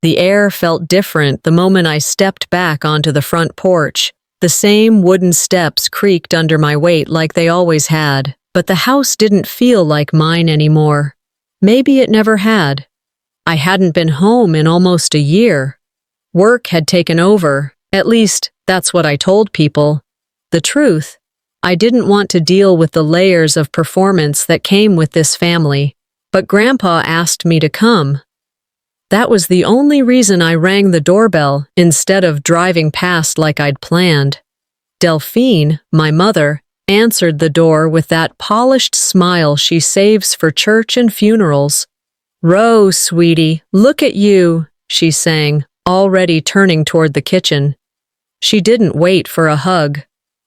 The air felt different the moment I stepped back onto the front porch. The same wooden steps creaked under my weight like they always had, but the house didn't feel like mine anymore. Maybe it never had. I hadn't been home in almost a year. Work had taken over, at least that's what I told people. The truth, I didn't want to deal with the layers of performance that came with this family, but Grandpa asked me to come. That was the only reason I rang the doorbell instead of driving past like I'd planned. Delphine, my mother, answered the door with that polished smile she saves for church and funerals. "Rose, sweetie, look at you," she sang, already turning toward the kitchen. She didn't wait for a hug.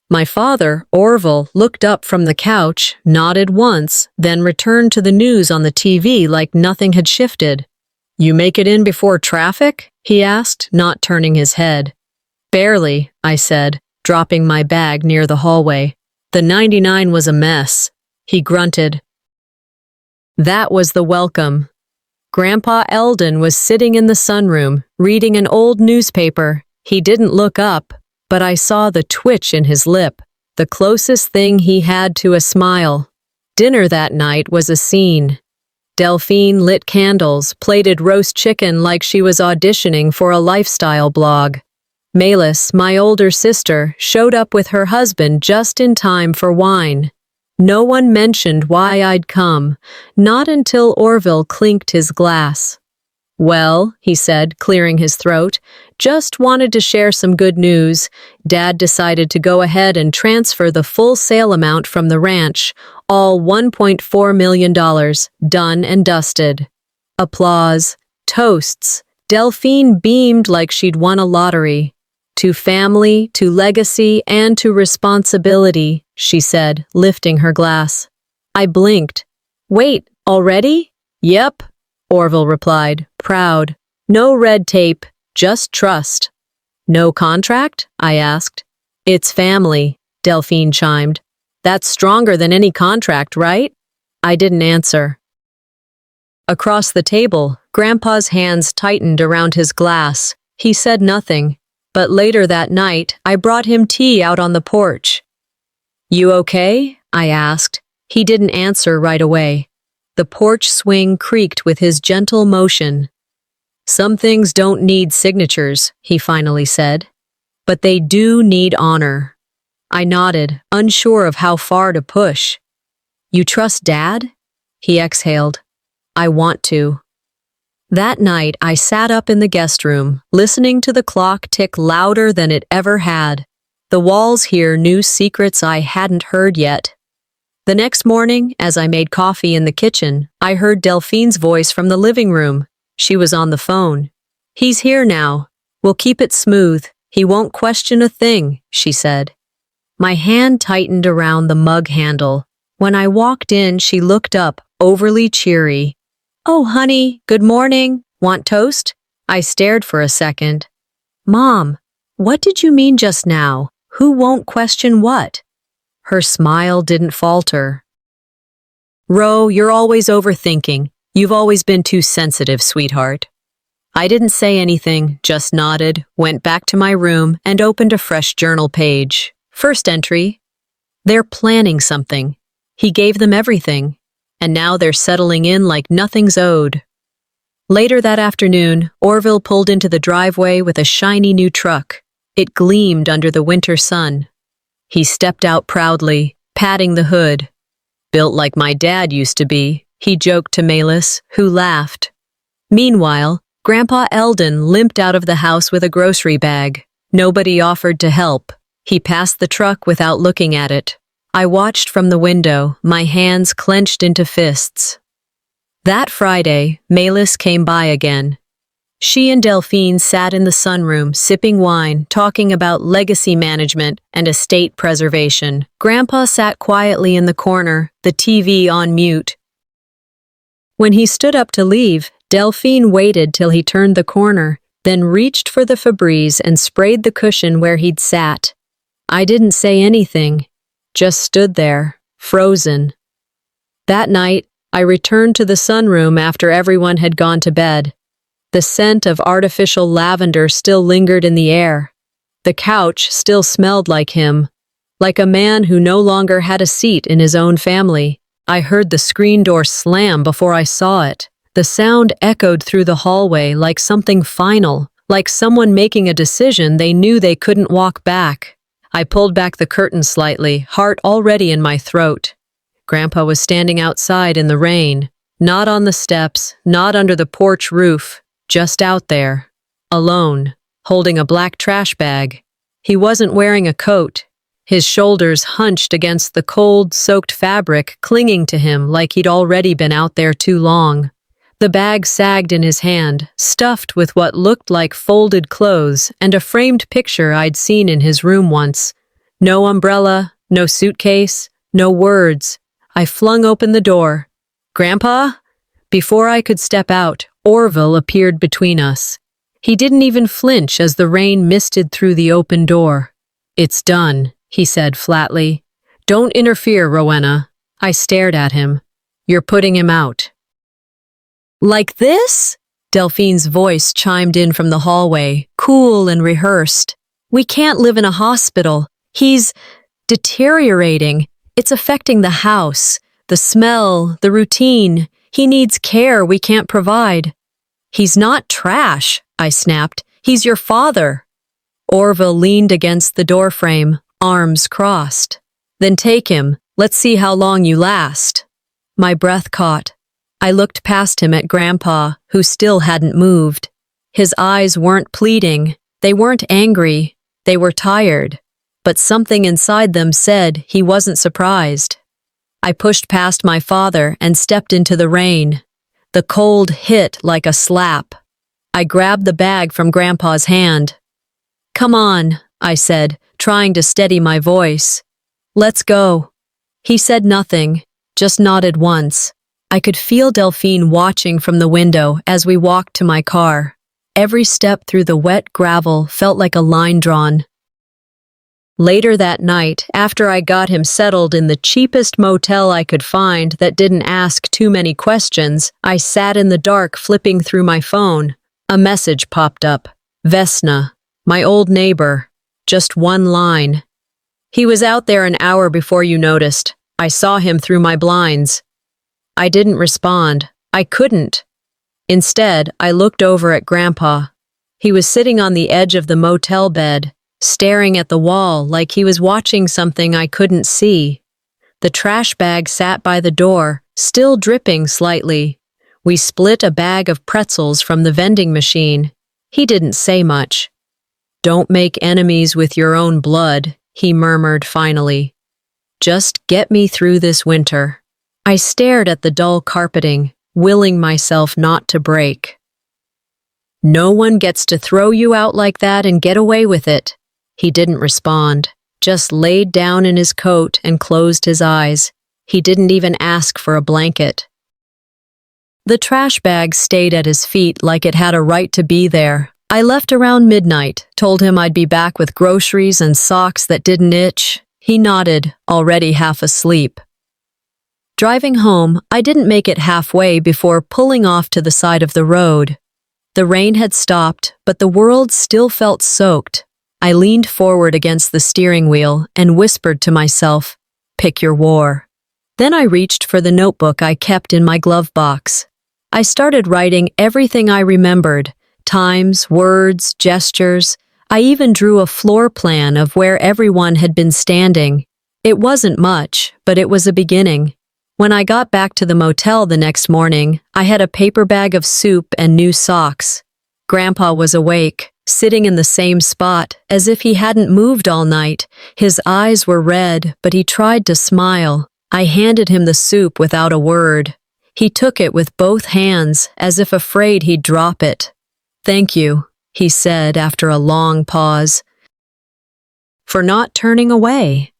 My father, Orville, looked up from the couch, nodded once, then returned to the news on the TV like nothing had shifted. "You make it in before traffic?" he asked, not turning his head. "Barely," I said, dropping my bag near the hallway. "The 99 was a mess," he grunted. That was the welcome. Grandpa Eldon was sitting in the sunroom, reading an old newspaper. He didn't look up, but I saw the twitch in his lip, the closest thing he had to a smile. Dinner that night was a scene. Delphine lit candles, plated roast chicken like she was auditioning for a lifestyle blog. Malis, my older sister, showed up with her husband just in time for wine. No one mentioned why I'd come, not until Orville clinked his glass. "Well," he said, clearing his throat, "just wanted to share some good news. Dad decided to go ahead and transfer the full sale amount from the ranch, all $1.4 million, done and dusted." Applause. Toasts. Delphine beamed like she'd won a lottery. "To family, to legacy, and to responsibility," she said, lifting her glass. I blinked. "Wait, already?" "Yep," Orville replied, proud. "No red tape, just trust." "No contract?" I asked. "It's family," Delphine chimed. "That's stronger than any contract, right?" I didn't answer. Across the table, Grandpa's hands tightened around his glass. He said nothing, but later that night, I brought him tea out on the porch. "You okay?" I asked. He didn't answer right away. The porch swing creaked with his gentle motion. "Some things don't need signatures," he finally said. "But they do need honor." I nodded, unsure of how far to push. "You trust Dad?" He exhaled. "I want to." That night, I sat up in the guest room, listening to the clock tick louder than it ever had. The walls here knew secrets I hadn't heard yet. The next morning, as I made coffee in the kitchen, I heard Delphine's voice from the living room. She was on the phone. "He's here now. We'll keep it smooth. He won't question a thing," she said. My hand tightened around the mug handle. When I walked in, she looked up, overly cheery. "Oh, honey, good morning. Want toast?" I stared for a second. "Mom, what did you mean just now? Who won't question what?" Her smile didn't falter. "Ro, you're always overthinking. You've always been too sensitive, sweetheart." I didn't say anything, just nodded, went back to my room, and opened a fresh journal page. First entry. They're planning something. He gave them everything, and now they're settling in like nothing's owed. Later that afternoon, Orville pulled into the driveway with a shiny new truck. It gleamed under the winter sun. He stepped out proudly, patting the hood. "Built like my dad used to be," he joked to Malis, who laughed. Meanwhile, Grandpa Eldon limped out of the house with a grocery bag. Nobody offered to help. He passed the truck without looking at it. I watched from the window, my hands clenched into fists. That Friday, Malis came by again. She and Delphine sat in the sunroom, sipping wine, talking about legacy management and estate preservation. Grandpa sat quietly in the corner, the TV on mute. When he stood up to leave, Delphine waited till he turned the corner, then reached for the Febreze and sprayed the cushion where he'd sat. I didn't say anything, just stood there, frozen. That night, I returned to the sunroom after everyone had gone to bed. The scent of artificial lavender still lingered in the air. The couch still smelled like him, like a man who no longer had a seat in his own family. I heard the screen door slam before I saw it. The sound echoed through the hallway like something final, like someone making a decision they knew they couldn't walk back. I pulled back the curtain slightly, heart already in my throat. Grandpa was standing outside in the rain, not on the steps, not under the porch roof, just out there, alone, holding a black trash bag. He wasn't wearing a coat. His shoulders hunched against the cold, soaked fabric, clinging to him like he'd already been out there too long. The bag sagged in his hand, stuffed with what looked like folded clothes and a framed picture I'd seen in his room once. No umbrella, no suitcase, no words. I flung open the door. "Grandpa?" Before I could step out, Orville appeared between us. He didn't even flinch as the rain misted through the open door. "It's done," he said flatly. "Don't interfere, Rowena." I stared at him. "You're putting him out." "Like this?" Delphine's voice chimed in from the hallway, cool and rehearsed. "We can't live in a hospital. He's deteriorating. It's affecting the house, the smell, the routine. He needs care we can't provide." "He's not trash," I snapped. "He's your father." Orville leaned against the doorframe, arms crossed. "Then take him. Let's see how long you last." My breath caught. I looked past him at Grandpa, who still hadn't moved. His eyes weren't pleading. They weren't angry. They were tired. But something inside them said he wasn't surprised. I pushed past my father and stepped into the rain. The cold hit like a slap. I grabbed the bag from Grandpa's hand. "Come on," I said, trying to steady my voice. "Let's go." He said nothing, just nodded once. I could feel Delphine watching from the window as we walked to my car. Every step through the wet gravel felt like a line drawn. Later that night, after I got him settled in the cheapest motel I could find that didn't ask too many questions, I sat in the dark flipping through my phone. A message popped up. "Vesna, my old neighbor." Just one line. "He was out there an hour before you noticed. I saw him through my blinds." I didn't respond. I couldn't. Instead, I looked over at Grandpa. He was sitting on the edge of the motel bed, staring at the wall like he was watching something I couldn't see. The trash bag sat by the door, still dripping slightly. We split a bag of pretzels from the vending machine. He didn't say much. "Don't make enemies with your own blood," he murmured finally. "Just get me through this winter." I stared at the dull carpeting, willing myself not to break. "No one gets to throw you out like that and get away with it." He didn't respond, just laid down in his coat and closed his eyes. He didn't even ask for a blanket. The trash bag stayed at his feet like it had a right to be there. I left around midnight, told him I'd be back with groceries and socks that didn't itch. He nodded, already half asleep. Driving home, I didn't make it halfway before pulling off to the side of the road. The rain had stopped, but the world still felt soaked. I leaned forward against the steering wheel and whispered to myself, "Pick your war." Then I reached for the notebook I kept in my glove box. I started writing everything I remembered, times, words, gestures. I even drew a floor plan of where everyone had been standing. It wasn't much, but it was a beginning. When I got back to the motel the next morning, I had a paper bag of soup and new socks. Grandpa was awake, sitting in the same spot, as if he hadn't moved all night. His eyes were red, but he tried to smile. I handed him the soup without a word. He took it with both hands, as if afraid he'd drop it. "Thank you," he said after a long pause, "for not turning away."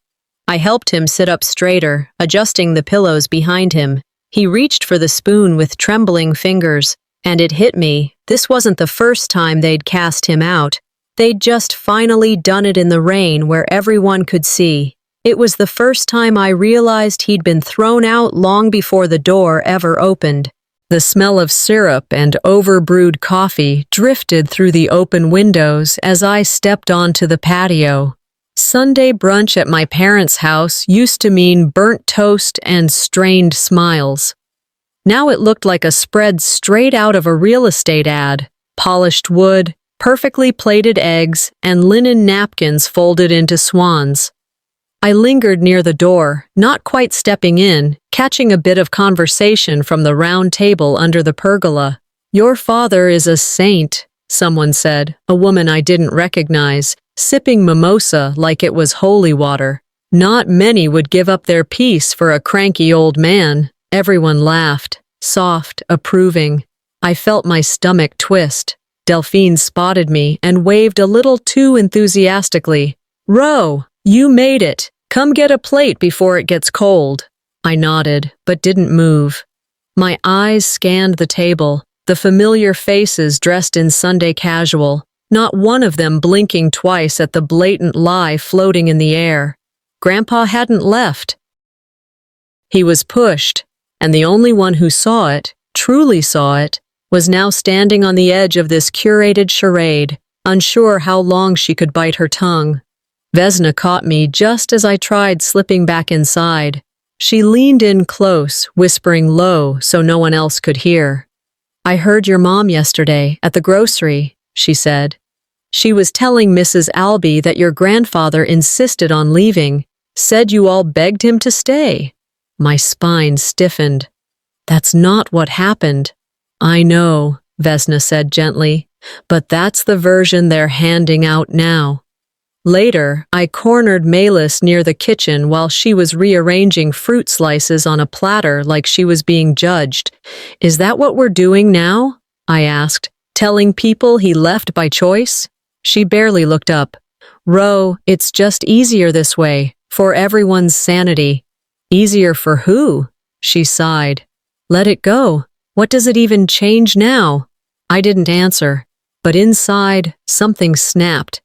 I helped him sit up straighter, adjusting the pillows behind him. He reached for the spoon with trembling fingers, and it hit me. This wasn't the first time they'd cast him out. They'd just finally done it in the rain where everyone could see. It was the first time I realized he'd been thrown out long before the door ever opened. The smell of syrup and overbrewed coffee drifted through the open windows as I stepped onto the patio. Sunday brunch at my parents' house used to mean burnt toast and strained smiles. Now it looked like a spread straight out of a real estate ad: polished wood, perfectly plated eggs, and linen napkins folded into swans. I lingered near the door, not quite stepping in, catching a bit of conversation from the round table under the pergola. "Your father is a saint," someone said, a woman I didn't recognize, sipping mimosa like it was holy water. "Not many would give up their peace for a cranky old man." Everyone laughed, soft, approving. I felt my stomach twist. Delphine spotted me and waved a little too enthusiastically. "Ro, you made it. Come get a plate before it gets cold." I nodded, but didn't move. My eyes scanned the table, the familiar faces dressed in Sunday casual, not one of them blinking twice at the blatant lie floating in the air. Grandpa hadn't left. He was pushed, and the only one who saw it, truly saw it, was now standing on the edge of this curated charade, unsure how long she could bite her tongue. Vesna caught me just as I tried slipping back inside. She leaned in close, whispering low so no one else could hear. "I heard your mom yesterday at the grocery," she said. "She was telling Mrs. Albee that your grandfather insisted on leaving, said you all begged him to stay." My spine stiffened. "That's not what happened." "I know," Vesna said gently, "but that's the version they're handing out now." Later, I cornered Malis near the kitchen while she was rearranging fruit slices on a platter like she was being judged. "Is that what we're doing now?" I asked, "telling people he left by choice?" She barely looked up. "Ro, it's just easier this way, for everyone's sanity." "Easier for who?" She sighed. "Let it go. What does it even change now?" I didn't answer, but inside, something snapped.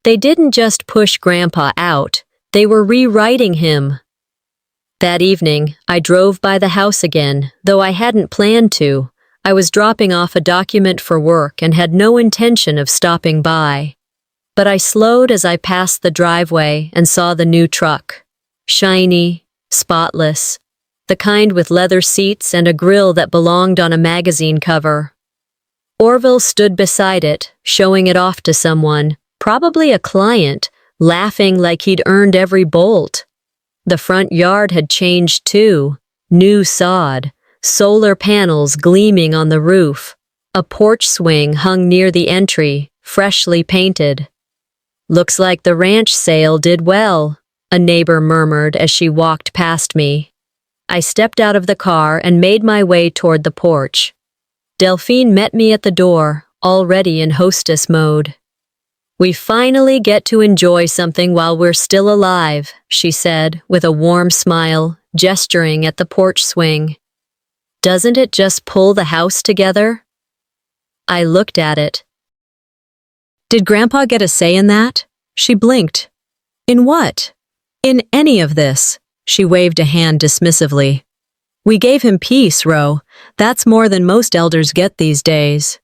They didn't just push Grandpa out, they were rewriting him. That evening, I drove by the house again, though I hadn't planned to. I was dropping off a document for work and had no intention of stopping by. But I slowed as I passed the driveway and saw the new truck. Shiny, spotless, the kind with leather seats and a grille that belonged on a magazine cover. Orville stood beside it, showing it off to someone, probably a client, laughing like he'd earned every bolt. The front yard had changed too. New sod, solar panels gleaming on the roof. A porch swing hung near the entry, freshly painted. "Looks like the ranch sale did well," a neighbor murmured as she walked past me. I stepped out of the car and made my way toward the porch. Delphine met me at the door, already in hostess mode. "We finally get to enjoy something while we're still alive," she said, with a warm smile, gesturing at the porch swing. "Doesn't it just pull the house together?" I looked at it. "Did Grandpa get a say in that?" She blinked. "In what?" "In any of this." She waved a hand dismissively. "We gave him peace, Ro. That's more than most elders get these days."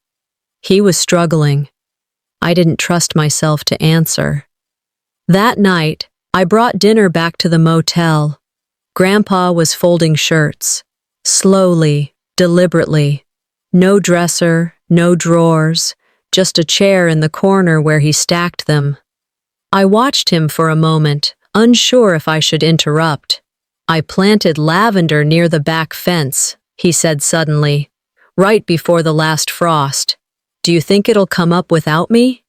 He was struggling. I didn't trust myself to answer. That night, I brought dinner back to the motel. Grandpa was folding shirts. Slowly, deliberately. No dresser, no drawers, just a chair in the corner where he stacked them. I watched him for a moment, unsure if I should interrupt. "I planted lavender near the back fence," he said suddenly, "right before the last frost. Do you think it'll come up without me?"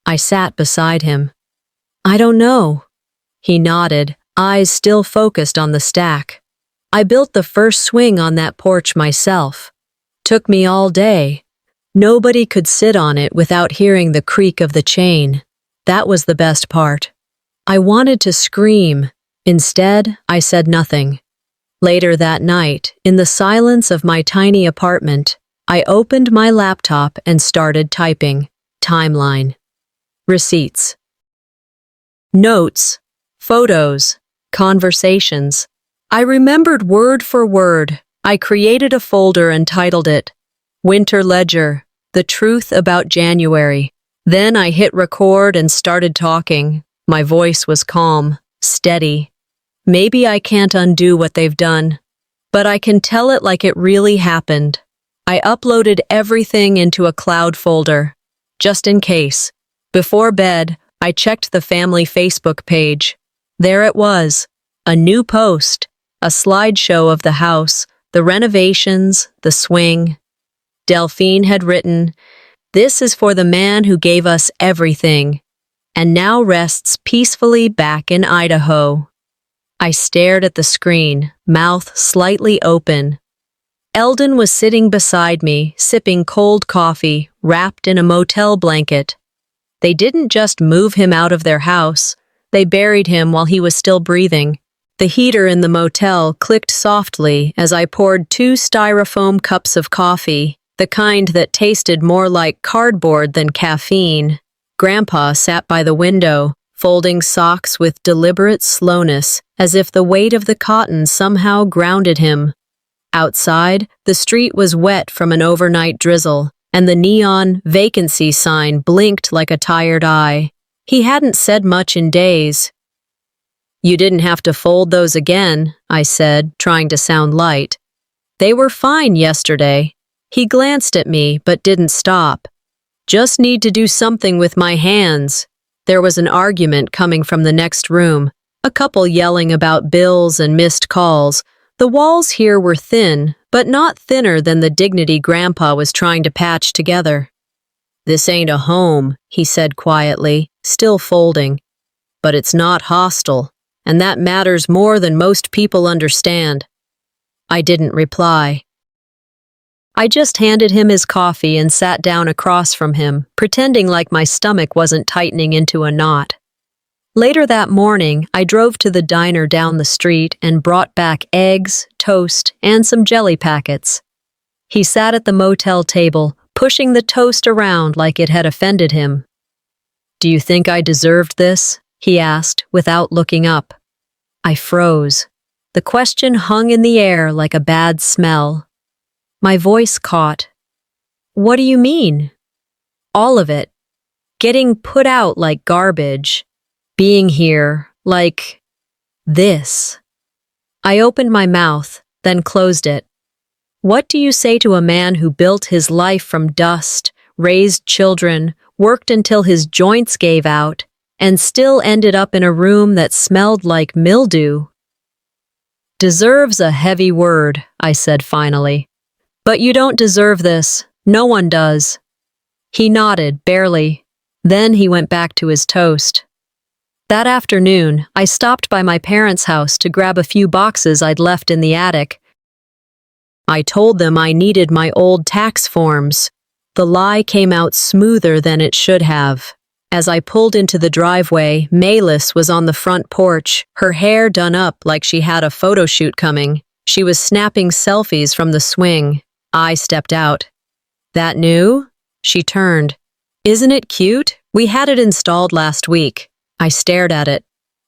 I sat beside him. "I don't know." He nodded, eyes still focused on the stack. "I built the first swing on that porch myself. Took me all day. Nobody could sit on it without hearing the creak of the chain. That was the best part." I wanted to scream. Instead, I said nothing. Later that night, in the silence of my tiny apartment, I opened my laptop and started typing. Timeline. Receipts. Notes. Photos. Conversations. I remembered word for word. I created a folder and titled it, Winter Ledger, The Truth About January. Then I hit record and started talking. My voice was calm, steady. Maybe I can't undo what they've done, but I can tell it like it really happened. I uploaded everything into a cloud folder, just in case. Before bed, I checked the family Facebook page. There it was, a new post, a slideshow of the house, the renovations, the swing. Delphine had written, "This is for the man who gave us everything, and now rests peacefully back in Idaho." I stared at the screen, mouth slightly open. Eldon was sitting beside me, sipping cold coffee, wrapped in a motel blanket. They didn't just move him out of their house, they buried him while he was still breathing. The heater in the motel clicked softly as I poured 2 styrofoam cups of coffee, the kind that tasted more like cardboard than caffeine. Grandpa sat by the window, folding socks with deliberate slowness, as if the weight of the cotton somehow grounded him. Outside, the street was wet from an overnight drizzle, and the neon vacancy sign blinked like a tired eye. He hadn't said much in days. "You didn't have to fold those again," I said, trying to sound light. "They were fine yesterday." He glanced at me, but didn't stop. "Just need to do something with my hands." There was an argument coming from the next room, a couple yelling about bills and missed calls. The walls here were thin, but not thinner than the dignity Grandpa was trying to patch together. "This ain't a home," he said quietly, still folding. "But it's not hostile, and that matters more than most people understand." I didn't reply. I just handed him his coffee and sat down across from him, pretending like my stomach wasn't tightening into a knot. Later that morning, I drove to the diner down the street and brought back eggs, toast, and some jelly packets. He sat at the motel table, pushing the toast around like it had offended him. "Do you think I deserved this?" he asked, without looking up. I froze. The question hung in the air like a bad smell. My voice caught. "What do you mean?" "All of it. Getting put out like garbage. Being here, like this." I opened my mouth, then closed it. What do you say to a man who built his life from dust, raised children, worked until his joints gave out, and still ended up in a room that smelled like mildew? "Deserves a heavy word," I said finally. "But you don't deserve this. No one does." He nodded, barely. Then he went back to his toast. That afternoon, I stopped by my parents' house to grab a few boxes I'd left in the attic. I told them I needed my old tax forms. The lie came out smoother than it should have. As I pulled into the driveway, Mayless was on the front porch, her hair done up like she had a photo shoot coming. She was snapping selfies from the swing. I stepped out. "That new?" She turned. "Isn't it cute? We had it installed last week." I stared at it.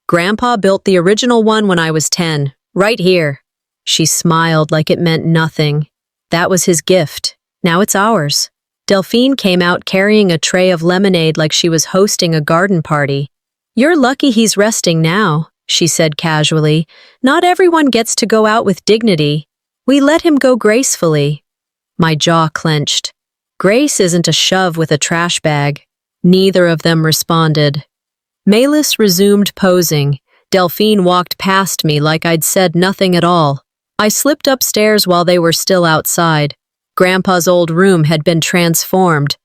"Grandpa built the original one when I was 10, right here." She smiled like it meant nothing. "That was his gift. Now it's ours." Delphine came out carrying a tray of lemonade like she was hosting a garden party. "You're lucky he's resting now," she said casually. "Not everyone gets to go out with dignity. We let him go gracefully." My jaw clenched. Grace isn't a shove with a trash bag. Neither of them responded. Mayless resumed posing. Delphine walked past me like I'd said nothing at all. I slipped upstairs while they were still outside. Grandpa's old room had been transformed.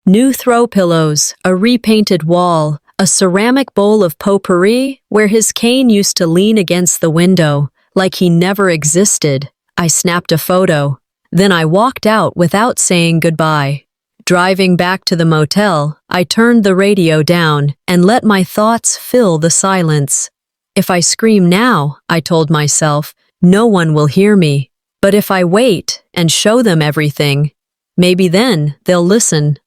New throw pillows, a repainted wall, a ceramic bowl of potpourri where his cane used to lean against the window, like he never existed. I snapped a photo. Then I walked out without saying goodbye. Driving back to the motel, I turned the radio down and let my thoughts fill the silence. If I scream now, I told myself, no one will hear me. But if I wait and show them everything, maybe then they'll listen.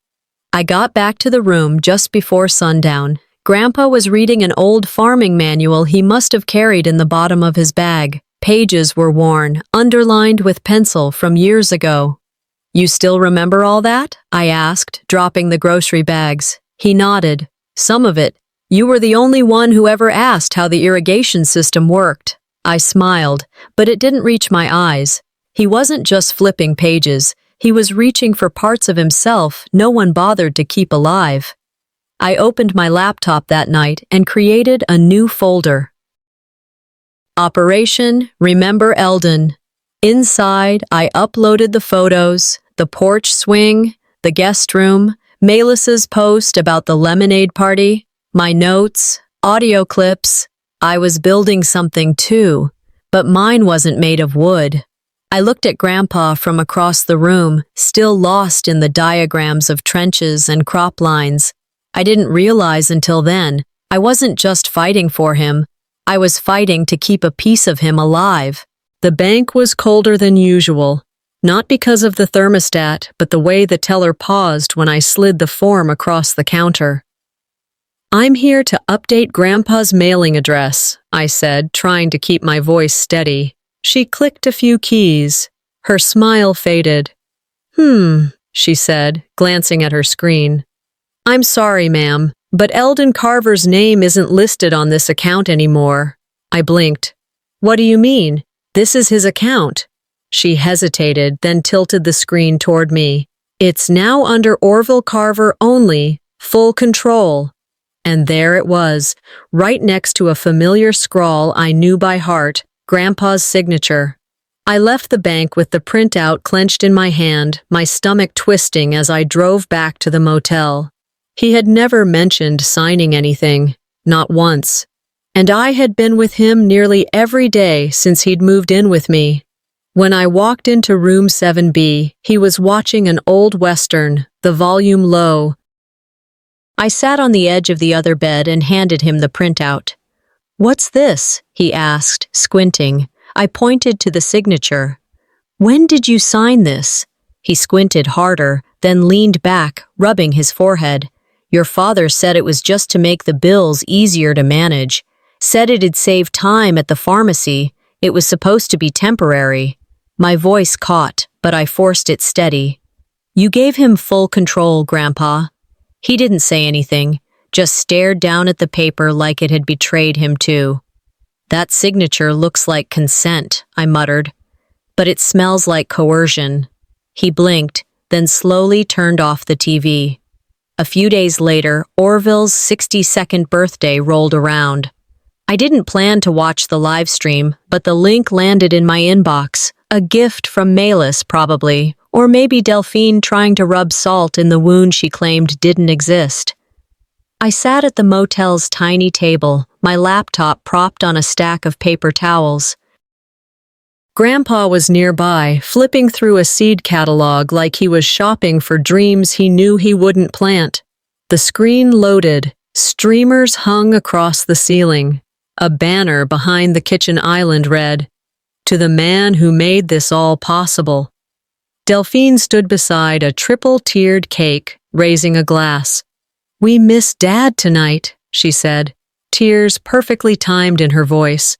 I got back to the room just before sundown. Grandpa was reading an old farming manual he must have carried in the bottom of his bag. pages were worn, underlined with pencil from years ago. "You still remember all that?" I asked, dropping the grocery bags. He nodded. "Some of it. You were the only one who ever asked how the irrigation system worked." I smiled, but it didn't reach my eyes. He wasn't just flipping pages. He was reaching for parts of himself no one bothered to keep alive. I opened my laptop that night and created a new folder. Operation Remember Eldon. Inside, I uploaded the photos, the porch swing, the guest room, Melis's post about the lemonade party, my notes, audio clips. I was building something too, but mine wasn't made of wood. I looked at Grandpa from across the room, still lost in the diagrams of trenches and crop lines. I didn't realize until then, I wasn't just fighting for him. I was fighting to keep a piece of him alive. The bank was colder than usual, not because of the thermostat, but the way the teller paused when I slid the form across the counter. "I'm here to update Grandpa's mailing address," I said, trying to keep my voice steady. She clicked a few keys. Her smile faded. She said, glancing at her screen. "I'm sorry, ma'am, but Eldon Carver's name isn't listed on this account anymore." I blinked. "What do you mean? This is his account." She hesitated, then tilted the screen toward me. "It's now under Orville Carver only, full control." And there it was, right next to a familiar scrawl I knew by heart, Grandpa's signature. I left the bank with the printout clenched in my hand, my stomach twisting as I drove back to the motel. He had never mentioned signing anything, not once. And I had been with him nearly every day since he'd moved in with me. When I walked into room 7B, he was watching an old Western, the volume low. I sat on the edge of the other bed and handed him the printout. "What's this?" he asked, squinting. I pointed to the signature. "When did you sign this?" He squinted harder, then leaned back, rubbing his forehead. "Your father said it was just to make the bills easier to manage. Said it'd save time at the pharmacy. It was supposed to be temporary." My voice caught, but I forced it steady. "You gave him full control, Grandpa." He didn't say anything, just stared down at the paper like it had betrayed him too. "That signature looks like consent," I muttered. "But it smells like coercion." He blinked, then slowly turned off the TV. A few days later, Orville's 62nd birthday rolled around. I didn't plan to watch the live stream, but the link landed in my inbox. A gift from Melis, probably, or maybe Delphine trying to rub salt in the wound she claimed didn't exist. I sat at the motel's tiny table, my laptop propped on a stack of paper towels. Grandpa was nearby, flipping through a seed catalog like he was shopping for dreams he knew he wouldn't plant. The screen loaded, streamers hung across the ceiling. A banner behind the kitchen island read, "To the man who made this all possible." Delphine stood beside a triple-tiered cake, raising a glass. "We miss Dad tonight," she said, tears perfectly timed in her voice.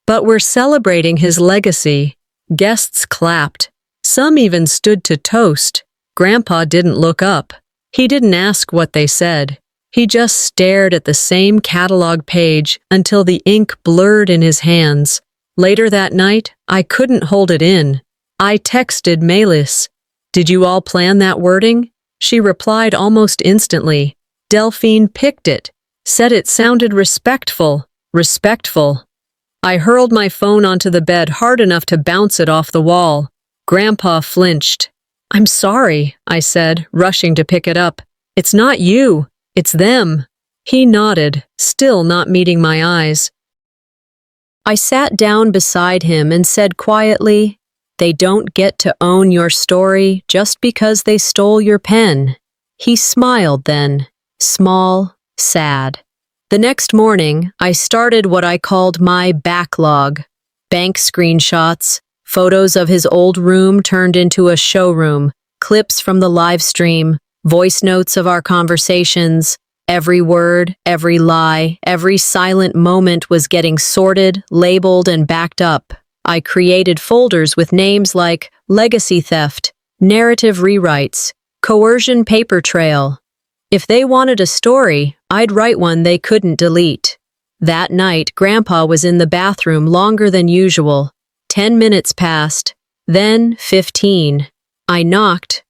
"But we're celebrating his legacy." Guests clapped. Some even stood to toast. Grandpa didn't look up. He didn't ask what they said. He just stared at the same catalog page until the ink blurred in his hands. Later that night, I couldn't hold it in. I texted Melis. "Did you all plan that wording?" She replied almost instantly. Delphine picked it, said it sounded respectful. Respectful. I hurled my phone onto the bed hard enough to bounce it off the wall. Grandpa flinched. "I'm sorry," I said, rushing to pick it up. "It's not you. It's them." He nodded, still not meeting my eyes. I sat down beside him and said quietly, "They don't get to own your story just because they stole your pen." He smiled then, small, sad. The next morning, I started what I called my backlog. Bank screenshots, photos of his old room turned into a showroom, clips from the live stream, voice notes of our conversations. Every word, every lie, every silent moment was getting sorted, labeled, and backed up. I created folders with names like legacy theft, narrative rewrites, coercion paper trail. If they wanted a story, I'd write one they couldn't delete. That night, Grandpa was in the bathroom longer than usual. 10 minutes passed, then 15. I knocked.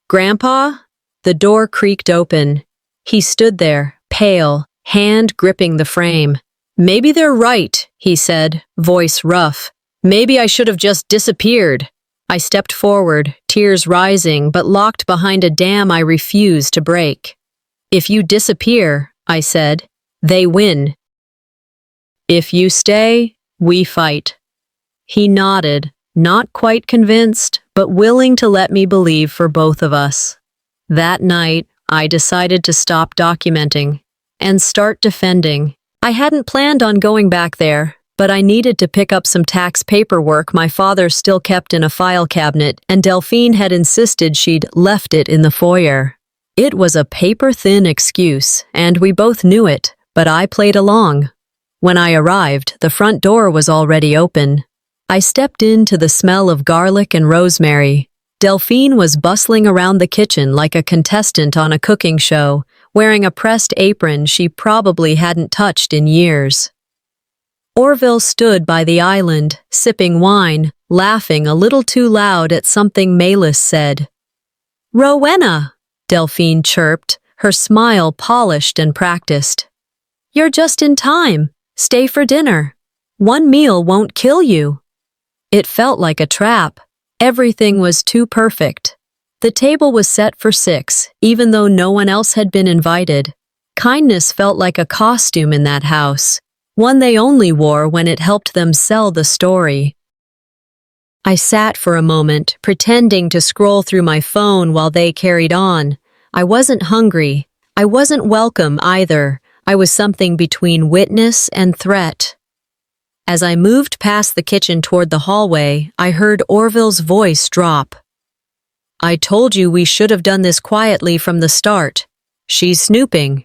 "Grandpa?" The door creaked open. He stood there, pale, hand gripping the frame. "Maybe they're right," he said, voice rough. "Maybe I should have just disappeared." I stepped forward, tears rising, but locked behind a dam I refused to break. "If you disappear," I said, "they win. If you stay, we fight." He nodded, not quite convinced, but willing to let me believe for both of us. That night, I decided to stop documenting and start defending. I hadn't planned on going back there, but I needed to pick up some tax paperwork my father still kept in a file cabinet, and Delphine had insisted she'd left it in the foyer. It was a paper-thin excuse, and we both knew it, but I played along. When I arrived, the front door was already open. I stepped into the smell of garlic and rosemary. Delphine was bustling around the kitchen like a contestant on a cooking show, wearing a pressed apron she probably hadn't touched in years. Orville stood by the island, sipping wine, laughing a little too loud at something Malis said. "Rowena," Delphine chirped, her smile polished and practiced. "You're just in time. Stay for dinner. One meal won't kill you." It felt like a trap. Everything was too perfect. The table was set for 6, even though no one else had been invited. Kindness felt like a costume in that house, one they only wore when it helped them sell the story. I sat for a moment, pretending to scroll through my phone while they carried on. I wasn't hungry. I wasn't welcome either. I was something between witness and threat. As I moved past the kitchen toward the hallway, I heard Orville's voice drop. "I told you we should have done this quietly from the start. She's snooping."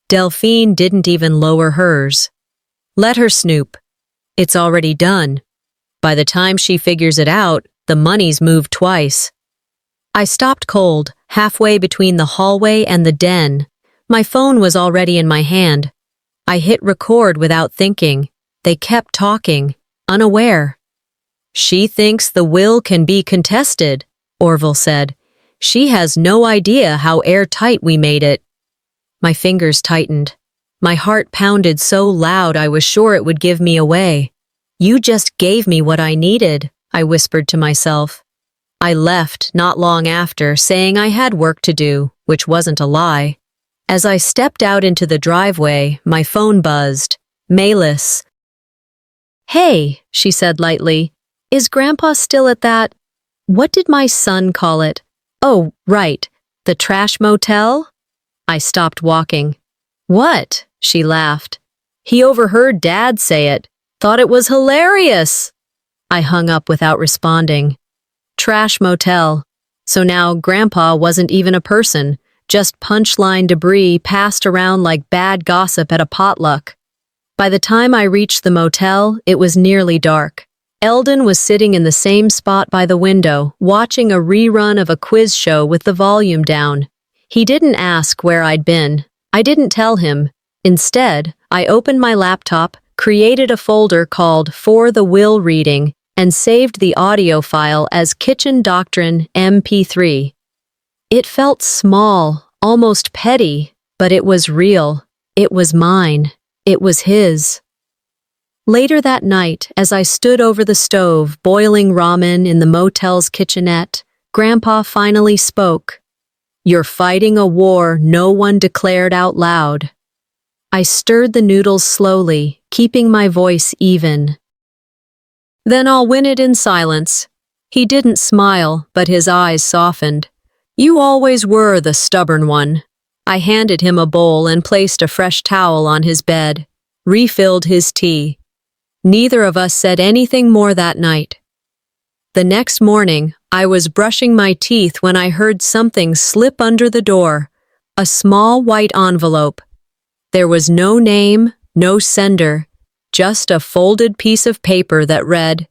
Delphine didn't even lower hers. "Let her snoop. It's already done. By the time she figures it out, the money's moved twice." I stopped cold, halfway between the hallway and the den. My phone was already in my hand. I hit record without thinking. They kept talking, unaware. "She thinks the will can be contested," Orville said. "She has no idea how airtight we made it." My fingers tightened. My heart pounded so loud I was sure it would give me away. "You just gave me what I needed," I whispered to myself. I left not long after, saying I had work to do, which wasn't a lie. As I stepped out into the driveway, my phone buzzed. Malis. "Hey," she said lightly, "is Grandpa still at that? What did my son call it? Oh, right, the trash motel?" I stopped walking. "What?" she laughed. "He overheard Dad say it. Thought it was hilarious." I hung up without responding. Trash motel. So now Grandpa wasn't even a person, just punchline debris passed around like bad gossip at a potluck. By the time I reached the motel, it was nearly dark. Eldon was sitting in the same spot by the window, watching a rerun of a quiz show with the volume down. He didn't ask where I'd been. I didn't tell him. Instead, I opened my laptop, created a folder called For the Will Reading, and saved the audio file as Kitchen Doctrine MP3. It felt small, almost petty, but it was real. It was mine. It was his. Later that night, as I stood over the stove, boiling ramen in the motel's kitchenette, Grandpa finally spoke. "You're fighting a war no one declared out loud." I stirred the noodles slowly, keeping my voice even. "Then I'll win it in silence." He didn't smile, but his eyes softened. "You always were the stubborn one." I handed him a bowl and placed a fresh towel on his bed, refilled his tea. Neither of us said anything more that night. The next morning, I was brushing my teeth when I heard something slip under the door, a small white envelope. There was no name, no sender, just a folded piece of paper that read,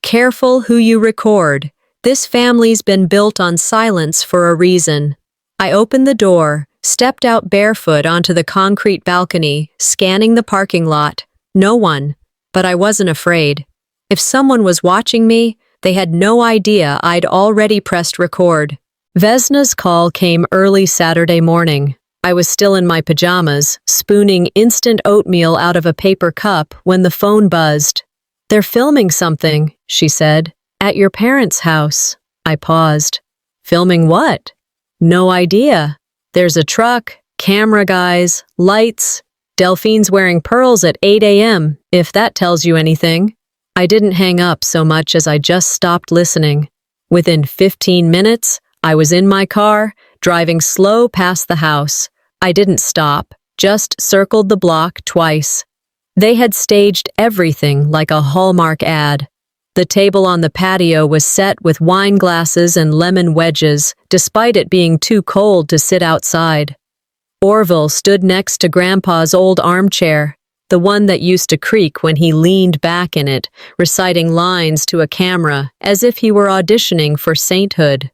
Careful who you record. This family's been built on silence for a reason. I opened the door, stepped out barefoot onto the concrete balcony, scanning the parking lot. No one. But I wasn't afraid. If someone was watching me, they had no idea I'd already pressed record. Vesna's call came early Saturday morning. I was still in my pajamas, spooning instant oatmeal out of a paper cup when the phone buzzed. "They're filming something," she said. "At your parents' house." I paused. "Filming what?" "No idea. There's a truck, camera guys, lights. Delphine's wearing pearls at 8 a.m., if that tells you anything." I didn't hang up so much as I just stopped listening. Within 15 minutes, I was in my car, driving slow past the house. I didn't stop, just circled the block twice. They had staged everything like a Hallmark ad. The table on the patio was set with wine glasses and lemon wedges, despite it being too cold to sit outside. Orville stood next to Grandpa's old armchair, the one that used to creak when he leaned back in it, reciting lines to a camera as if he were auditioning for sainthood.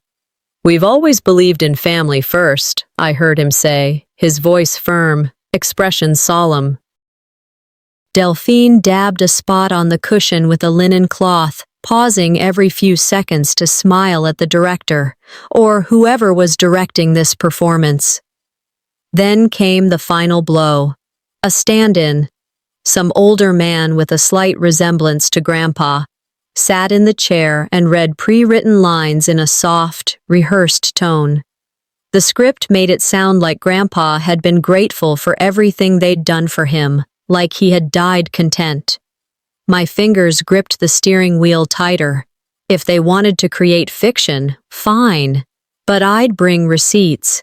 "We've always believed in family first," I heard him say, his voice firm, expression solemn. Delphine dabbed a spot on the cushion with a linen cloth, pausing every few seconds to smile at the director, or whoever was directing this performance. Then came the final blow. A stand-in, some older man with a slight resemblance to Grandpa, sat in the chair and read pre-written lines in a soft, rehearsed tone. The script made it sound like Grandpa had been grateful for everything they'd done for him, like he had died content. My fingers gripped the steering wheel tighter. If they wanted to create fiction, fine, but I'd bring receipts.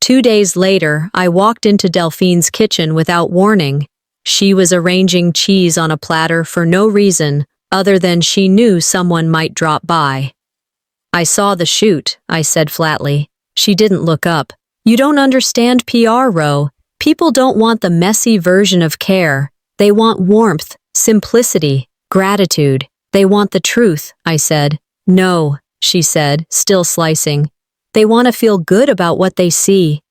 2 days later, I walked into Delphine's kitchen without warning. She was arranging cheese on a platter for no reason other than she knew someone might drop by. "I saw the shoot," I said flatly. She didn't look up. "You don't understand PR, Ro. People don't want the messy version of care. They want warmth, simplicity, gratitude. They want the truth," I said. "No," she said, still slicing. "They want to feel good about what they see."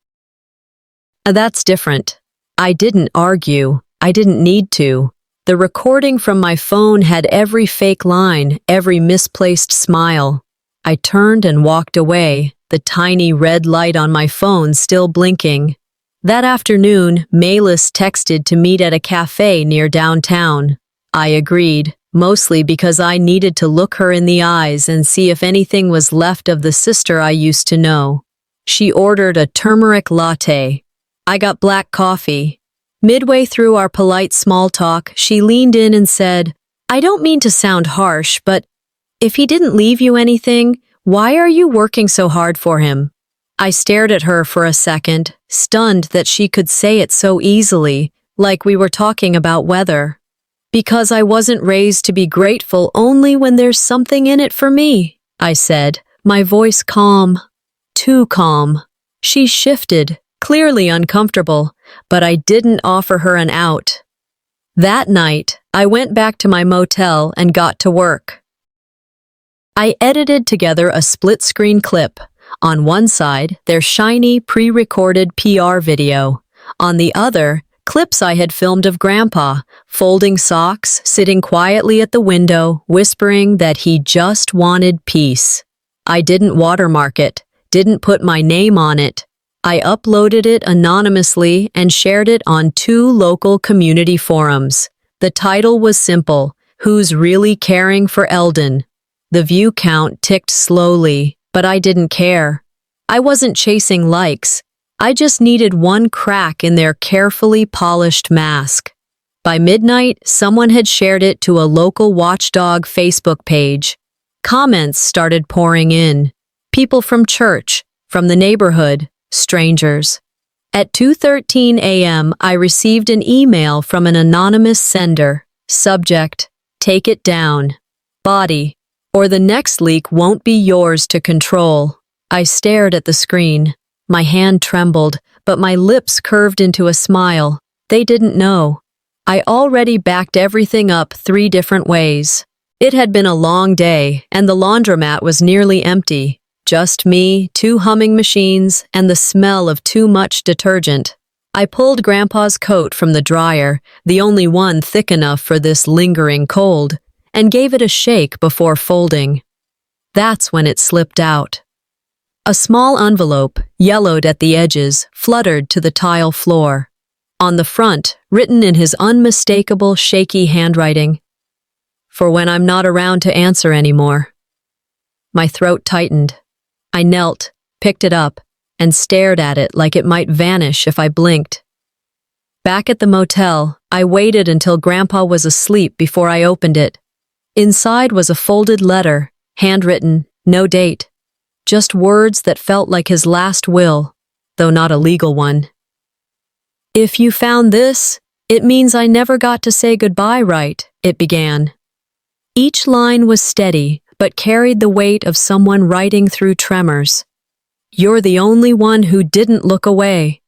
That's different. I didn't argue. I didn't need to. The recording from my phone had every fake line, every misplaced smile. I turned and walked away, the tiny red light on my phone still blinking. That afternoon, Mayless texted to meet at a cafe near downtown. I agreed, mostly because I needed to look her in the eyes and see if anything was left of the sister I used to know. She ordered a turmeric latte. I got black coffee. Midway through our polite small talk, she leaned in and said, "I don't mean to sound harsh, but if he didn't leave you anything, why are you working so hard for him?" I stared at her for a second, stunned that she could say it so easily, like we were talking about weather. "Because I wasn't raised to be grateful only when there's something in it for me," I said, my voice calm. Too calm. She shifted, clearly uncomfortable, but I didn't offer her an out. That night, I went back to my motel and got to work. I edited together a split-screen clip. On one side, their shiny, pre-recorded PR video. On the other, clips I had filmed of Grandpa, folding socks, sitting quietly at the window, whispering that he just wanted peace. I didn't watermark it, didn't put my name on it. I uploaded it anonymously and shared it on 2 local community forums. The title was simple, "Who's Really Caring for Eldon?" The view count ticked slowly, but I didn't care. I wasn't chasing likes. I just needed one crack in their carefully polished mask. By midnight, someone had shared it to a local watchdog Facebook page. Comments started pouring in. People from church, from the neighborhood, strangers. At 2:13 a.m., I received an email from an anonymous sender. Subject, "Take it down." Body, "Or the next leak won't be yours to control." I stared at the screen. My hand trembled, but my lips curved into a smile. They didn't know. I already backed everything up 3 different ways. It had been a long day, and the laundromat was nearly empty. Just me, 2 humming machines, and the smell of too much detergent. I pulled Grandpa's coat from the dryer, the only one thick enough for this lingering cold, and gave it a shake before folding. That's when it slipped out. A small envelope, yellowed at the edges, fluttered to the tile floor. On the front, written in his unmistakable, shaky handwriting, "For when I'm not around to answer anymore." My throat tightened. I knelt, picked it up, and stared at it like it might vanish if I blinked. Back at the motel, I waited until Grandpa was asleep before I opened it. Inside was a folded letter, handwritten, no date. Just words that felt like his last will, though not a legal one. "If you found this, it means I never got to say goodbye right," it began. Each line was steady, but carried the weight of someone writing through tremors. "You're the only one who didn't look away.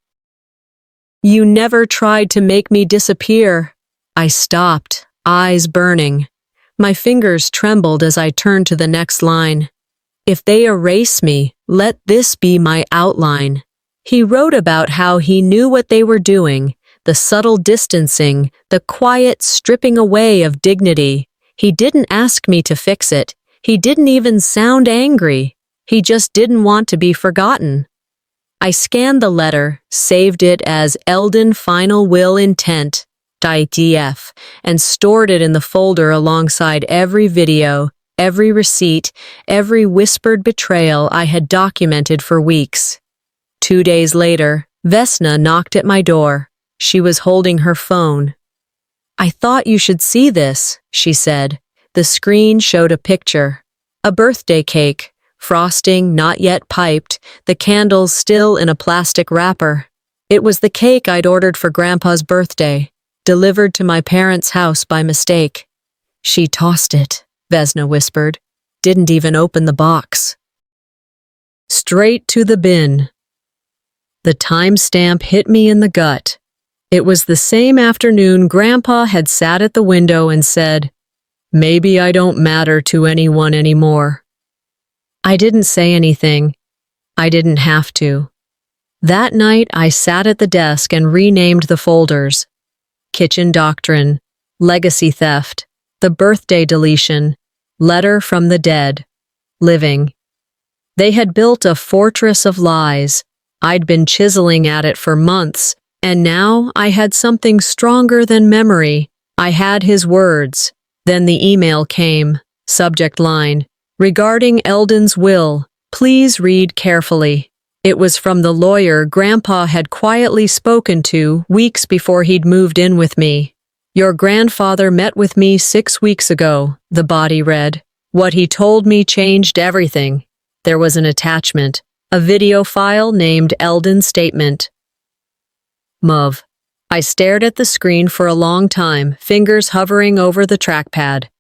You never tried to make me disappear." I stopped, eyes burning. My fingers trembled as I turned to the next line. "If they erase me, let this be my outline." He wrote about how he knew what they were doing, the subtle distancing, the quiet stripping away of dignity. He didn't ask me to fix it. He didn't even sound angry. He just didn't want to be forgotten. I scanned the letter, saved it as Eldon Final Will Intent, .df, and stored it in the folder alongside every video, every receipt, every whispered betrayal I had documented for weeks. 2 days later, Vesna knocked at my door. She was holding her phone. "I thought you should see this," she said. The screen showed a picture. A birthday cake, frosting not yet piped, the candles still in a plastic wrapper. It was the cake I'd ordered for Grandpa's birthday, delivered to my parents' house by mistake. "She tossed it," Vesna whispered. "Didn't even open the box. Straight to the bin." The timestamp hit me in the gut. It was the same afternoon Grandpa had sat at the window and said, "Maybe I don't matter to anyone anymore." I didn't say anything. I didn't have to. That night, I sat at the desk and renamed the folders. Kitchen Doctrine, Legacy Theft, The Birthday Deletion, Letter from the Dead, Living. They had built a fortress of lies. I'd been chiseling at it for months, and now I had something stronger than memory. I had his words. Then the email came. Subject line, "Regarding Eldon's will, please read carefully." It was from the lawyer Grandpa had quietly spoken to weeks before he'd moved in with me. "Your grandfather met with me 6 weeks ago," the body read. "What he told me changed everything." There was an attachment, a video file named Eldon's Statement. Muv. I stared at the screen for a long time, fingers hovering over the trackpad.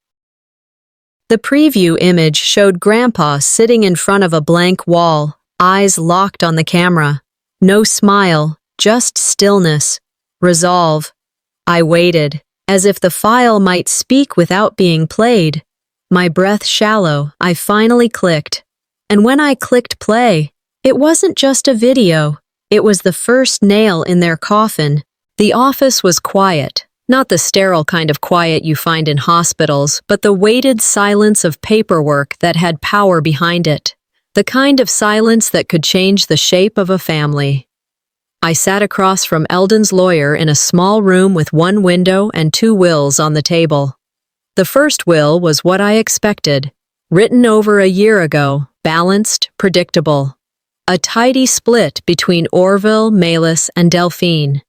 The preview image showed Grandpa sitting in front of a blank wall, eyes locked on the camera. No smile, just stillness. Resolve. I waited, as if the file might speak without being played. My breath shallow, I finally clicked. And when I clicked play, it wasn't just a video. It was the first nail in their coffin. The office was quiet, not the sterile kind of quiet you find in hospitals, but the weighted silence of paperwork that had power behind it. The kind of silence that could change the shape of a family. I sat across from Eldon's lawyer in a small room with one window and 2 wills on the table. The first will was what I expected, written over a year ago, balanced, predictable. A tidy split between Orville, Malus, and Delphine.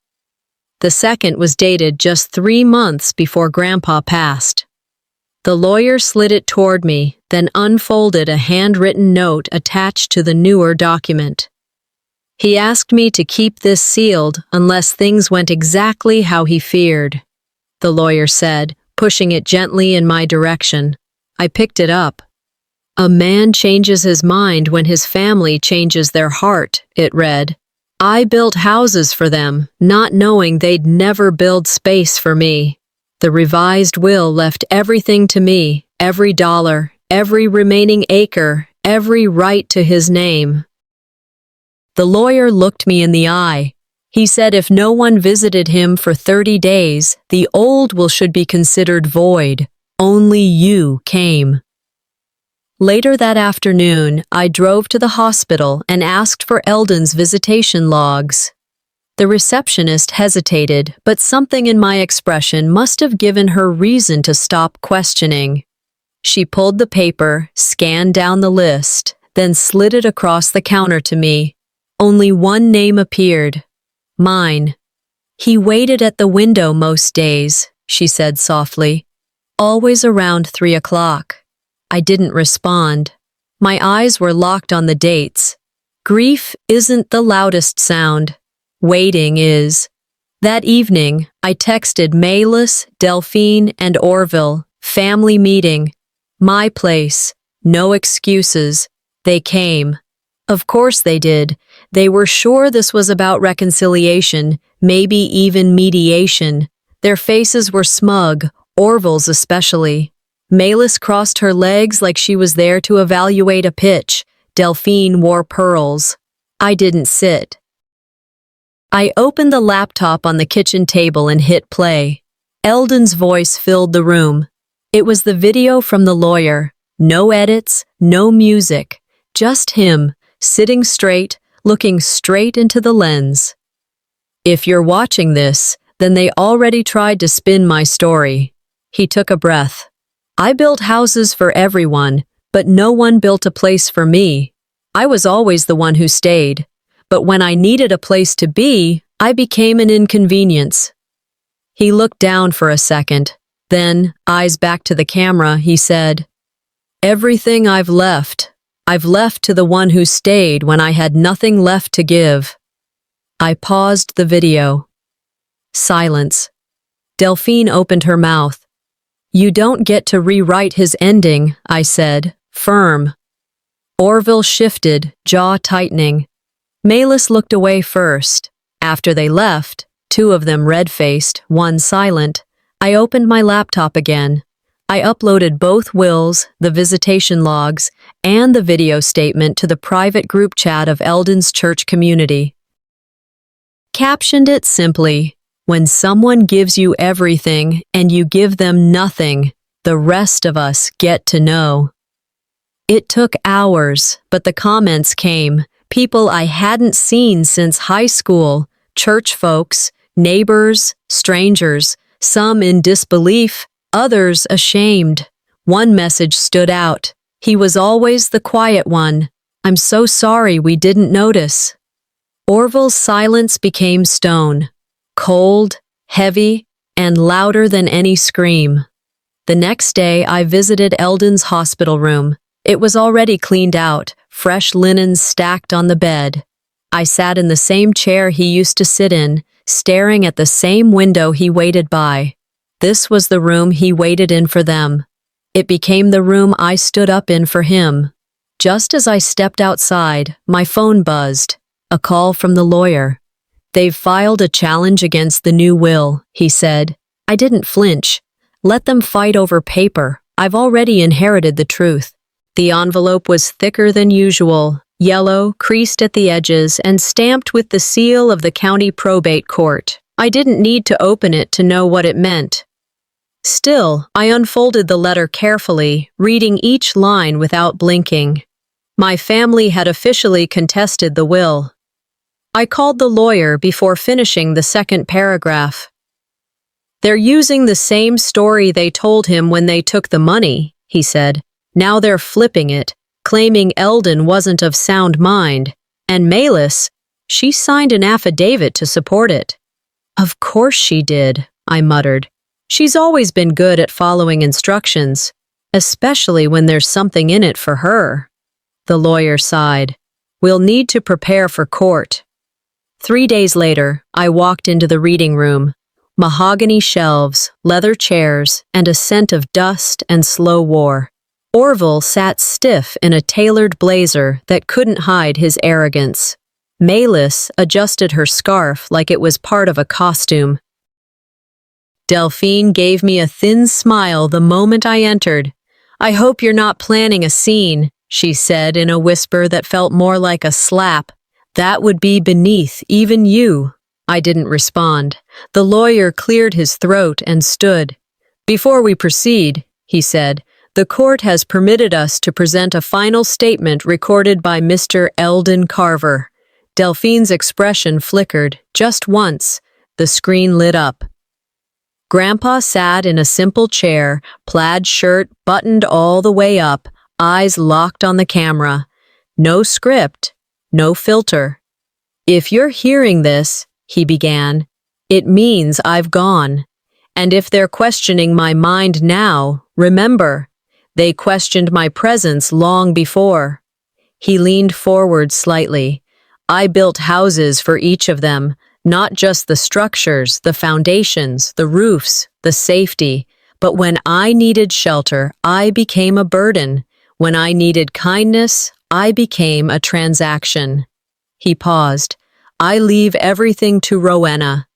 The second was dated just 3 months before Grandpa passed. The lawyer slid it toward me, then unfolded a handwritten note attached to the newer document. He asked me to keep this sealed unless things went exactly how he feared, the lawyer said, pushing it gently in my direction. I picked it up. "A man changes his mind when his family changes their heart," it read. "I built houses for them, not knowing they'd never build space for me." The revised will left everything to me, every dollar, every remaining acre, every right to his name. The lawyer looked me in the eye. He said if no one visited him for 30 days, the old will should be considered void. Only you came. Later that afternoon, I drove to the hospital and asked for Eldon's visitation logs. The receptionist hesitated, but something in my expression must have given her reason to stop questioning. She pulled the paper, scanned down the list, then slid it across the counter to me. Only one name appeared. Mine. He waited at the window most days, she said softly. Always around 3 o'clock. I didn't respond. My eyes were locked on the dates. Grief isn't the loudest sound. Waiting is. That evening, I texted Mayless, Delphine, and Orville. Family meeting. My place. No excuses. They came. Of course they did. They were sure this was about reconciliation, maybe even mediation. Their faces were smug, Orville's especially. Mayless crossed her legs like she was there to evaluate a pitch. Delphine wore pearls. I didn't sit. I opened the laptop on the kitchen table and hit play. Eldon's voice filled the room. It was the video from the lawyer. No edits, no music. Just him, sitting straight, looking straight into the lens. If you're watching this, then they already tried to spin my story. He took a breath. I built houses for everyone, but no one built a place for me. I was always the one who stayed. But when I needed a place to be, I became an inconvenience. He looked down for a second. Then, eyes back to the camera, he said, "Everything I've left to the one who stayed when I had nothing left to give." I paused the video. Silence. Delphine opened her mouth. "You don't get to rewrite his ending," I said, firm. Orville shifted, jaw tightening. Mayless looked away first. After they left, 2 of them red-faced, 1 silent, I opened my laptop again. I uploaded both wills, the visitation logs, and the video statement to the private group chat of Eldon's church community. Captioned it simply, "When someone gives you everything and you give them nothing, the rest of us get to know." It took hours, but the comments came. People I hadn't seen since high school, church folks, neighbors, strangers, some in disbelief, others ashamed. One message stood out. "He was always the quiet one. I'm so sorry we didn't notice." Orville's silence became stone, cold, heavy, and louder than any scream. The next day, I visited Eldon's hospital room. It was already cleaned out, fresh linens stacked on the bed. I sat in the same chair he used to sit in, staring at the same window he waited by. This was the room he waited in for them. It became the room I stood up in for him. Just as I stepped outside, my phone buzzed. A call from the lawyer. "They've filed a challenge against the new will," he said. I didn't flinch. Let them fight over paper. I've already inherited the truth. The envelope was thicker than usual, yellow, creased at the edges, and stamped with the seal of the county probate court. I didn't need to open it to know what it meant. Still, I unfolded the letter carefully, reading each line without blinking. My family had officially contested the will. I called the lawyer before finishing the second paragraph. "They're using the same story they told him when they took the money," he said. "Now they're flipping it, claiming Eldon wasn't of sound mind. And Mayless, she signed an affidavit to support it." "Of course she did," I muttered. "She's always been good at following instructions, especially when there's something in it for her." The lawyer sighed. "We'll need to prepare for court." 3 days later, I walked into the reading room. Mahogany shelves, leather chairs, and a scent of dust and slow war. Orville sat stiff in a tailored blazer that couldn't hide his arrogance. Mayless adjusted her scarf like it was part of a costume. Delphine gave me a thin smile the moment I entered. "I hope you're not planning a scene," she said in a whisper that felt more like a slap. "That would be beneath even you." I didn't respond. The lawyer cleared his throat and stood. "Before we proceed," he said, "the court has permitted us to present a final statement recorded by Mr. Eldon Carver." Delphine's expression flickered, just once. The screen lit up. Grandpa sat in a simple chair, plaid shirt buttoned all the way up, eyes locked on the camera. No script, no filter. "If you're hearing this," he began, "it means I've gone. And if they're questioning my mind now, remember, they questioned my presence long before." He leaned forward slightly. "I built houses for each of them, not just the structures, the foundations, the roofs, the safety. But when I needed shelter, I became a burden. When I needed kindness, I became a transaction." He paused. "I leave everything to Rowena.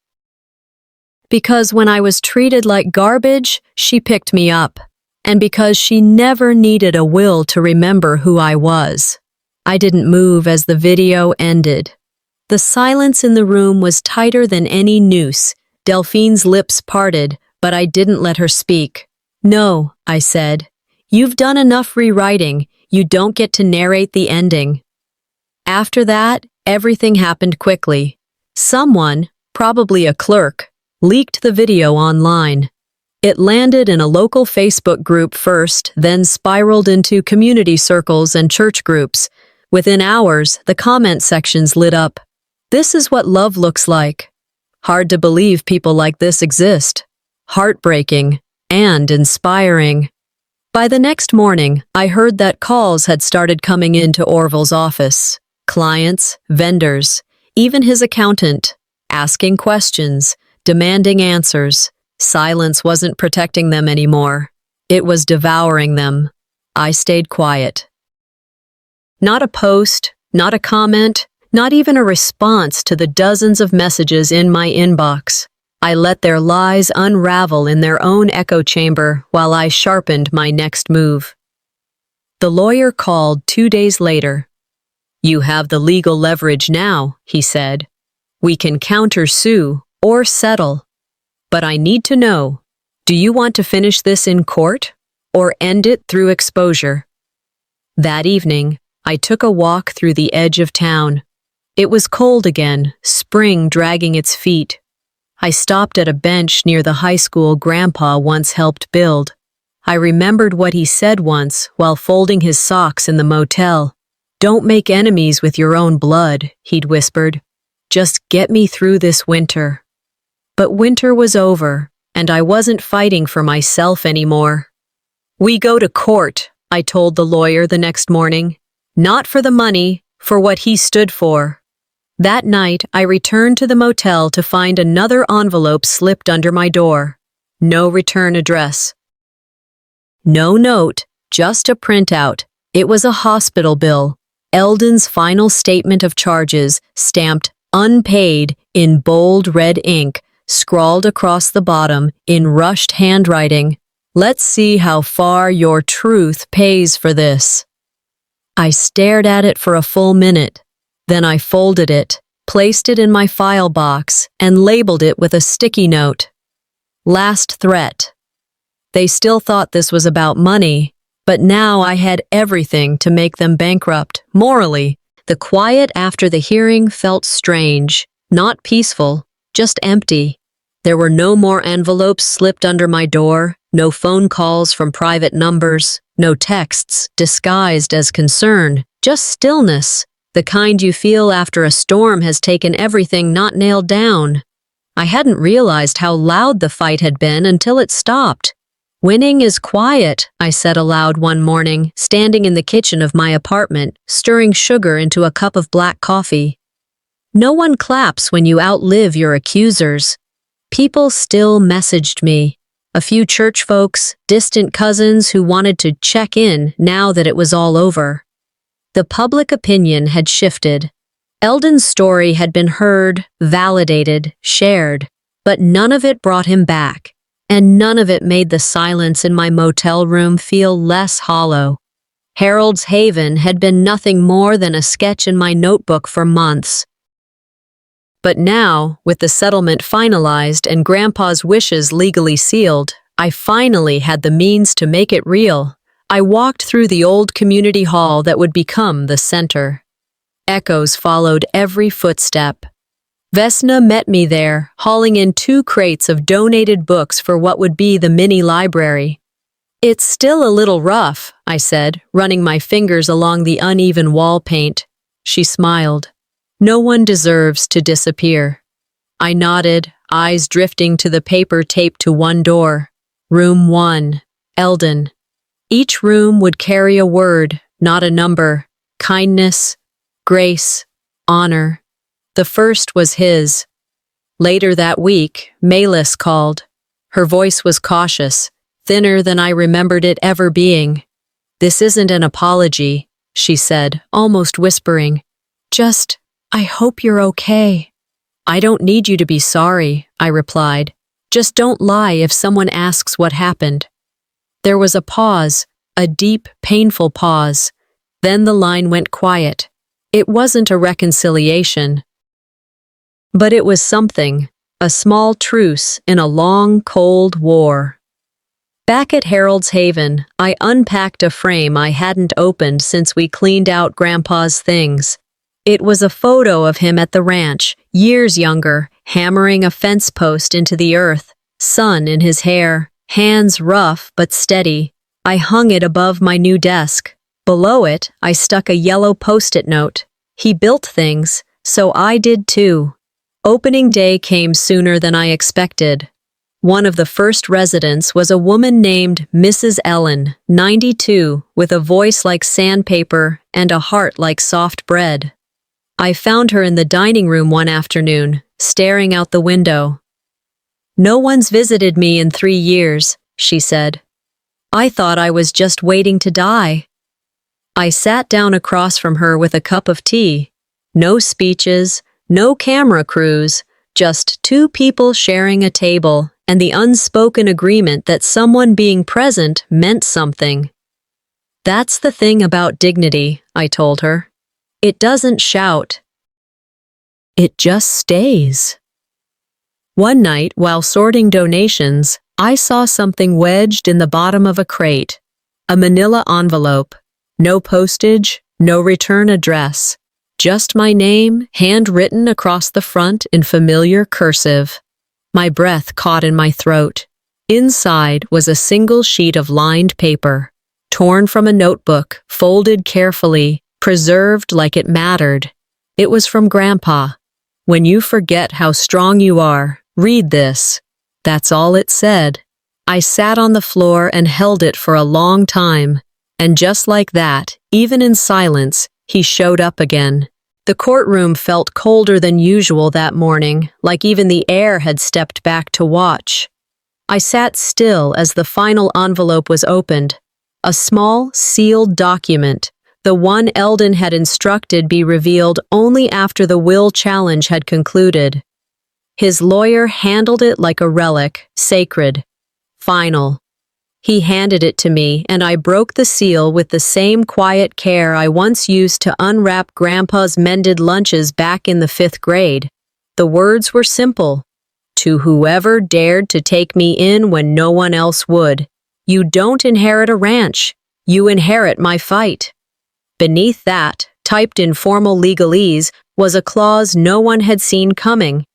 Because when I was treated like garbage, she picked me up. And because she never needed a will to remember who I was." I didn't move as the video ended. The silence in the room was tighter than any noose. Delphine's lips parted, but I didn't let her speak. "No," I said. "You've done enough rewriting. You don't get to narrate the ending." After that, everything happened quickly. Someone, probably a clerk, leaked the video online. It landed in a local Facebook group first, then spiraled into community circles and church groups. Within hours, the comment sections lit up. "This is what love looks like." Hard to believe people like this exist. Heartbreaking and inspiring. By the next morning, I heard that calls had started coming into Orville's office. Clients, vendors, even his accountant, asking questions, demanding answers. Silence wasn't protecting them anymore. It was devouring them. I stayed quiet. Not a post, not a comment, not even a response to the dozens of messages in my inbox. I let their lies unravel in their own echo chamber while I sharpened my next move. The lawyer called 2 days later. "You have the legal leverage now," he said. "We can countersue or settle. But I need to know, do you want to finish this in court or end it through exposure?" That evening, I took a walk through the edge of town. It was cold again, spring dragging its feet. I stopped at a bench near the high school Grandpa once helped build. I remembered what he said once while folding his socks in the motel. "Don't make enemies with your own blood," he'd whispered. "Just get me through this winter." But winter was over, and I wasn't fighting for myself anymore. "We go to court," I told the lawyer the next morning. "Not for the money, for what he stood for." That night, I returned to the motel to find another envelope slipped under my door. No return address. No note, just a printout. It was a hospital bill. Eldon's final statement of charges, stamped "unpaid" in bold red ink, scrawled across the bottom in rushed handwriting. "Let's see how far your truth pays for this." I stared at it for a full minute. Then I folded it, placed it in my file box, and labeled it with a sticky note. Last threat. They still thought this was about money, but now I had everything to make them bankrupt, morally. The quiet after the hearing felt strange, not peaceful, just empty. There were no more envelopes slipped under my door, no phone calls from private numbers, no texts disguised as concern, just stillness, the kind you feel after a storm has taken everything not nailed down. I hadn't realized how loud the fight had been until it stopped. "Winning is quiet," I said aloud one morning, standing in the kitchen of my apartment, stirring sugar into a cup of black coffee. "No one claps when you outlive your accusers." People still messaged me. A few church folks, distant cousins who wanted to check in now that it was all over. The public opinion had shifted. Eldon's story had been heard, validated, shared, but none of it brought him back. and none of it made the silence in my motel room feel less hollow. Harold's Haven had been nothing more than a sketch in my notebook for months. But now, with the settlement finalized and Grandpa's wishes legally sealed, I finally had the means to make it real. I walked through the old community hall that would become the center. Echoes followed every footstep. Vesna met me there, hauling in 2 crates of donated books for what would be the mini library. "It's still a little rough," I said, running my fingers along the uneven wall paint. She smiled. "No one deserves to disappear." I nodded, eyes drifting to the paper taped to one door. Room 1, Eldon. Each room would carry a word, not a number. Kindness, grace, honor. The first was his. Later that week, Malis called. Her voice was cautious, thinner than I remembered it ever being. "This isn't an apology," she said, almost whispering. "Just, I hope you're okay." "I don't need you to be sorry," I replied. "Just don't lie if someone asks what happened." There was a pause, a deep, painful pause. Then the line went quiet. It wasn't a reconciliation. But it was something, a small truce in a long, cold war. Back at Harold's Haven, I unpacked a frame I hadn't opened since we cleaned out Grandpa's things. It was a photo of him at the ranch, years younger, hammering a fence post into the earth, sun in his hair, hands rough but steady. I hung it above my new desk. Below it, I stuck a yellow post-it note. He built things, so I did too. Opening day came sooner than I expected. One of the first residents was a woman named Mrs. Ellen, 92, with a voice like sandpaper and a heart like soft bread. I found her in the dining room one afternoon, staring out the window. "No one's visited me in 3 years," she said. "I thought I was just waiting to die." I sat down across from her with a cup of tea. No speeches, no camera crews, just 2 people sharing a table and the unspoken agreement that someone being present meant something. "That's the thing about dignity," I told her. "It doesn't shout. It just stays." One night, while sorting donations, I saw something wedged in the bottom of a crate. A manila envelope. No postage, no return address. Just my name, handwritten across the front in familiar cursive. My breath caught in my throat. Inside was a single sheet of lined paper, torn from a notebook, folded carefully, preserved like it mattered. It was from Grandpa. "When you forget how strong you are, read this." That's all it said. I sat on the floor and held it for a long time. And just like that, even in silence, he showed up again. The courtroom felt colder than usual that morning, like even the air had stepped back to watch. I sat still as the final envelope was opened. A small, sealed document, the one Eldon had instructed be revealed only after the will challenge had concluded. His lawyer handled it like a relic, sacred, final. He handed it to me, and I broke the seal with the same quiet care I once used to unwrap Grandpa's mended lunches back in the 5th grade. The words were simple. "To whoever dared to take me in when no one else would. You don't inherit a ranch. You inherit my fight." Beneath that, typed in formal legalese, was a clause no one had seen coming.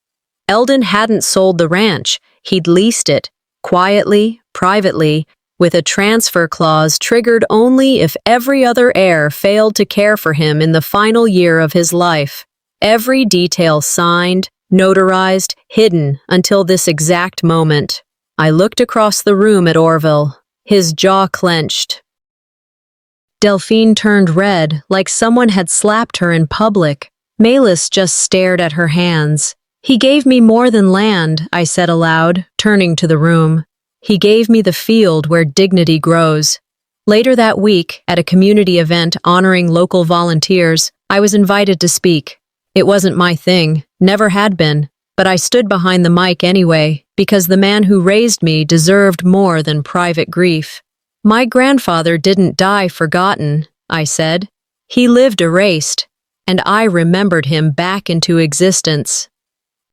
Eldon hadn't sold the ranch. He'd leased it, quietly, privately, with a transfer clause triggered only if every other heir failed to care for him in the final year of his life. Every detail signed, notarized, hidden until this exact moment. I looked across the room at Orville, his jaw clenched. Delphine turned red, like someone had slapped her in public. Malis just stared at her hands. "He gave me more than land," I said aloud, turning to the room. "He gave me the field where dignity grows." Later that week, at a community event honoring local volunteers, I was invited to speak. It wasn't my thing, never had been. but I stood behind the mic anyway, because the man who raised me deserved more than private grief. My grandfather didn't die forgotten, I said. He lived erased, and I remembered him back into existence.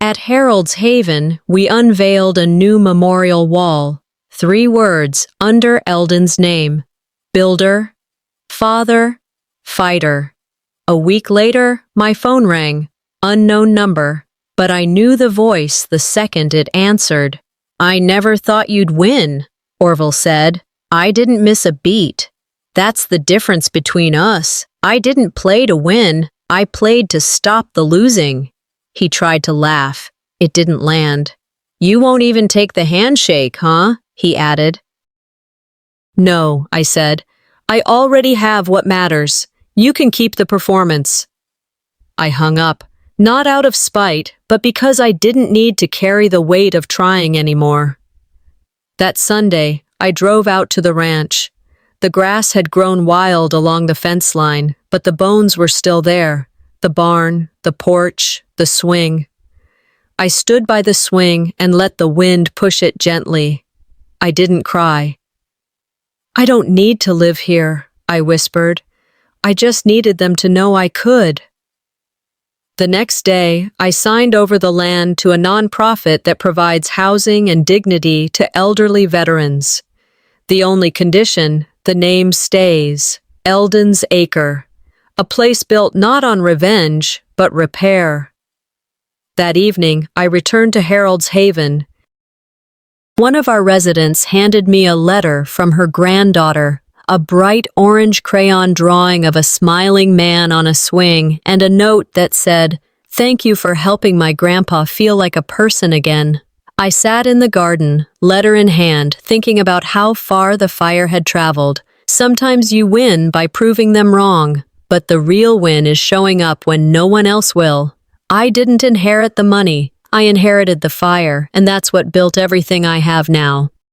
At Harold's Haven, we unveiled a new memorial wall. 3 words under Eldon's name: builder, father, fighter. A week later, my phone rang. Unknown number, but I knew the voice the second it answered. "I never thought you'd win," Orville said. "I didn't miss a beat. That's the difference between us. I didn't play to win. I played to stop the losing." He tried to laugh. It didn't land. "You won't even take the handshake, huh?" he added. "No," I said. "I already have what matters. You can keep the performance." I hung up, not out of spite, but because I didn't need to carry the weight of trying anymore. That Sunday, I drove out to the ranch. The grass had grown wild along the fence line, but the bones were still there. The barn, the porch, the swing. I stood by the swing and let the wind push it gently. I didn't cry. "I don't need to live here," I whispered. "I just needed them to know I could." The next day, I signed over the land to a nonprofit that provides housing and dignity to elderly veterans. The only condition, the name stays: Eldon's Acre, a place built not on revenge, but repair. That evening, I returned to Harold's Haven. One of our residents handed me a letter from her granddaughter, a bright orange crayon drawing of a smiling man on a swing, and a note that said, "Thank you for helping my grandpa feel like a person again." I sat in the garden, letter in hand, thinking about how far the fire had traveled. Sometimes you win by proving them wrong, but the real win is showing up when no one else will. I didn't inherit the money. I inherited the fire, and that's what built everything I have now.